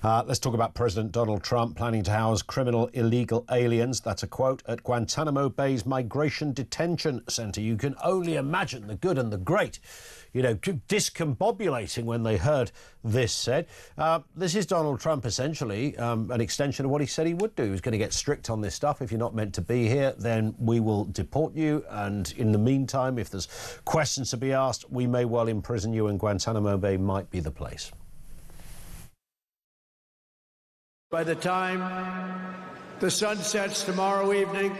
Let's talk about President Donald Trump planning to house criminal illegal aliens. That's a quote at Guantanamo Bay's Migration Detention Centre. You can only imagine the good and the great, you know, discombobulating when they heard this said. This is Donald Trump, essentially, an extension of what he said he would do. He was going to get strict on this stuff. If you're not meant to be here, then we will deport you. And in the meantime, if there's questions to be asked, we may well imprison you, and Guantanamo Bay might be the place. By the time the sun sets tomorrow evening,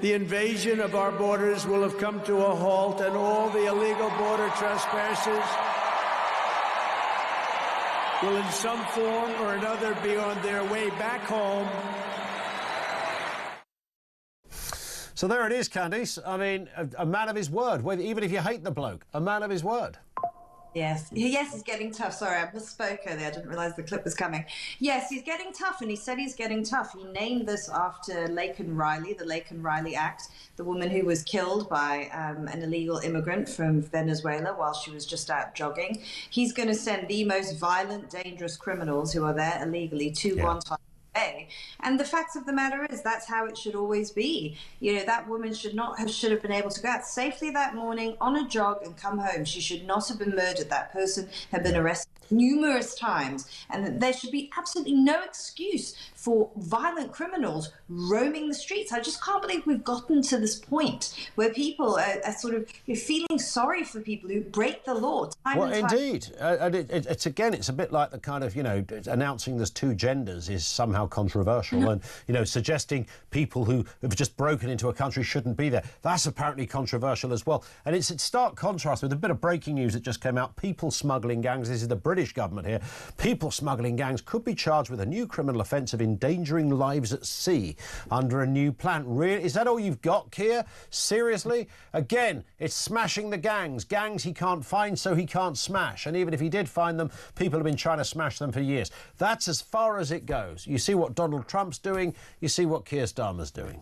the invasion of our borders will have come to a halt, and all the illegal border trespassers will in some form or another be on their way back home. So there it is, Candice. I mean, a man of his word, even if you hate the bloke, a man of his word. Yes, he's getting tough. Sorry, I misspoke earlier. I didn't realise the clip was coming. Yes, he's getting tough, and he said he's getting tough. He named this after Laken Riley, the Laken Riley Act, the woman who was killed by an illegal immigrant from Venezuela while she was just out jogging. He's going to send the most violent, dangerous criminals who are there illegally to Guantanamo Bay. And the fact of the matter is, that's how it should always be. You know, that woman should have been able to go out safely that morning on a jog and come home. She should not have been murdered. That person had been arrested numerous times, and there should be absolutely no excuse for violent criminals roaming the streets. I just can't believe we've gotten to this point where people are sort of feeling sorry for people who break the law. Well, indeed. And it's again, it's a bit like the kind of, you know, announcing there's two genders is somehow controversial, and, you know, suggesting people who have just broken into a country shouldn't be there. That's apparently controversial as well. And it's in stark contrast with a bit of breaking news that just came out. People smuggling gangs, this is the British government here, people smuggling gangs could be charged with a new criminal offence of endangering lives at sea under a new plan. Really? Is that all you've got, Keir? Seriously? Again, it's smashing the gangs. Gangs he can't find, so he can't smash. And even if he did find them, people have been trying to smash them for years. That's as far as it goes. You see what Donald Trump's doing, you see what Keir Starmer's doing.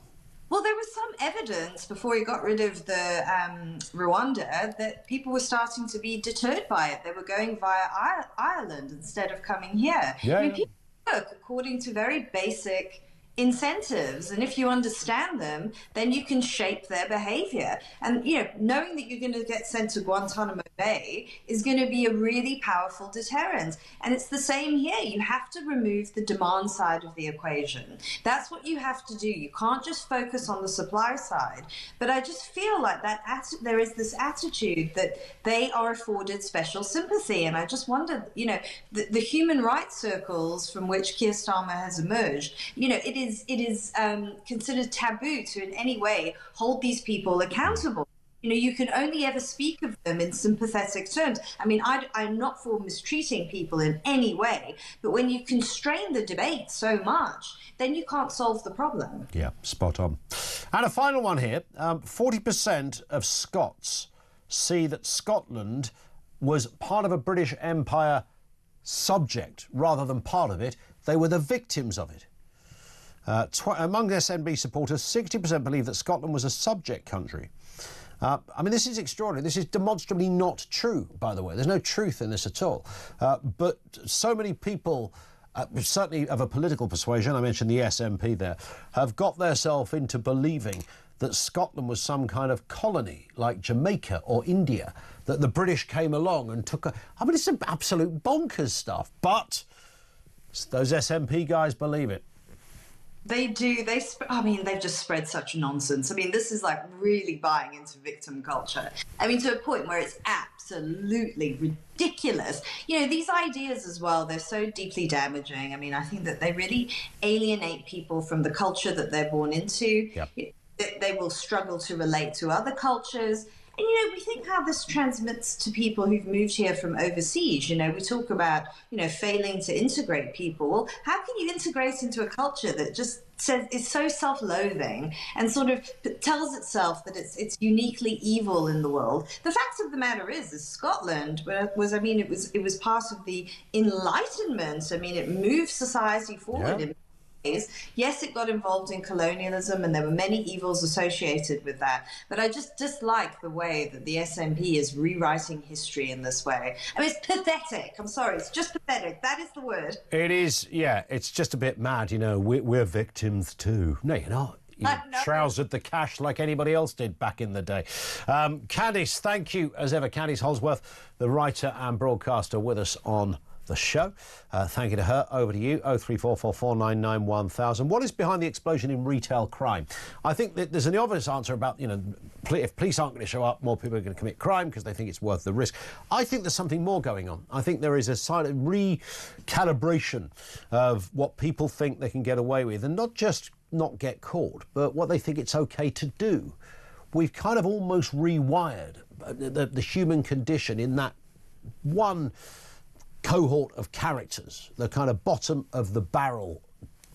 Well, there was some evidence before he got rid of the Rwanda that people were starting to be deterred by it. They were going via Ireland instead of coming here. Yeah. I mean, people work according to very basic incentives, and if you understand them, then you can shape their behavior. And, you know, knowing that you're going to get sent to Guantanamo Bay is going to be a really powerful deterrent. And it's the same here. You have to remove the demand side of the equation. That's what you have to do. You can't just focus on the supply side. But I just feel like there is this attitude that they are afforded special sympathy. And I just wonder, you know, the human rights circles from which Keir Starmer has emerged, you know, it is considered taboo to in any way hold these people accountable. You know, you can only ever speak of them in sympathetic terms. I mean, I'm not for mistreating people in any way, but when you constrain the debate so much, then you can't solve the problem. Yeah, spot on. And a final one here. 40% of Scots see that Scotland was part of a British Empire subject rather than part of it. They were the victims of it. Among SNB supporters, 60% believe that Scotland was a subject country. I mean, this is extraordinary. This is demonstrably not true, by the way. There's no truth in this at all. But so many people, certainly of a political persuasion, I mentioned the SNP there, have got themselves into believing that Scotland was some kind of colony like Jamaica or India, that the British came along and took a... I mean, it's some absolute bonkers stuff. But those SNP guys believe it. They do. I mean, they've just spread such nonsense. I mean, this is like really buying into victim culture. I mean, to a point where it's absolutely ridiculous. You know, these ideas as well, they're so deeply damaging. I mean, I think that they really alienate people from the culture that they're born into. Yep. They will struggle to relate to other cultures. And, you know, we think how this transmits to people who've moved here from overseas. You know, we talk about, you know, failing to integrate people. Well, how can you integrate into a culture that just says is so self-loathing and sort of tells itself that it's uniquely evil in the world? The fact of the matter is Scotland was, I mean, it was part of the Enlightenment. I mean, it moved society forward. Yeah. In Yes, it got involved in colonialism and there were many evils associated with that. But I just dislike the way that the SNP is rewriting history in this way. I mean, it's pathetic. I'm sorry. It's just pathetic. That is the word. It is, yeah. It's just a bit mad, you know. We're victims too. No, you're not. You trousered the cash like anybody else did back in the day. Candice, thank you as ever. Candice Holdsworth, the writer and broadcaster with us on the show. Thank you to her. Over to you. 03444991000. What is behind the explosion in retail crime? I think that there's an obvious answer about, you know, if police aren't going to show up, more people are going to commit crime because they think it's worth the risk. I think there's something more going on. I think there is a side of recalibration of what people think they can get away with, and not just not get caught, but what they think it's okay to do. We've kind of almost rewired the human condition in that one cohort of characters, the kind of bottom of the barrel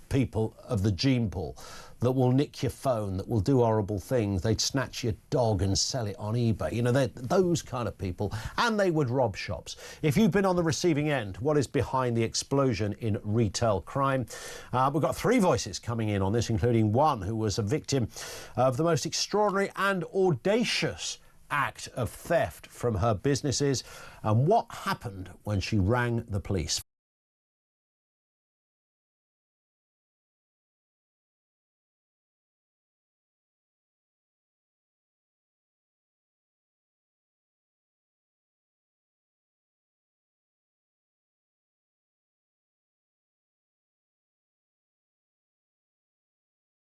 people of the gene pool that will nick your phone, that will do horrible things. They'd snatch your dog and sell it on eBay. You know, they're those kind of people, and they would rob shops. If you've been on the receiving end, what is behind the explosion in retail crime? We've got 3 voices coming in on this, including one who was a victim of the most extraordinary and audacious act of theft from her businesses, and what happened when she rang the police.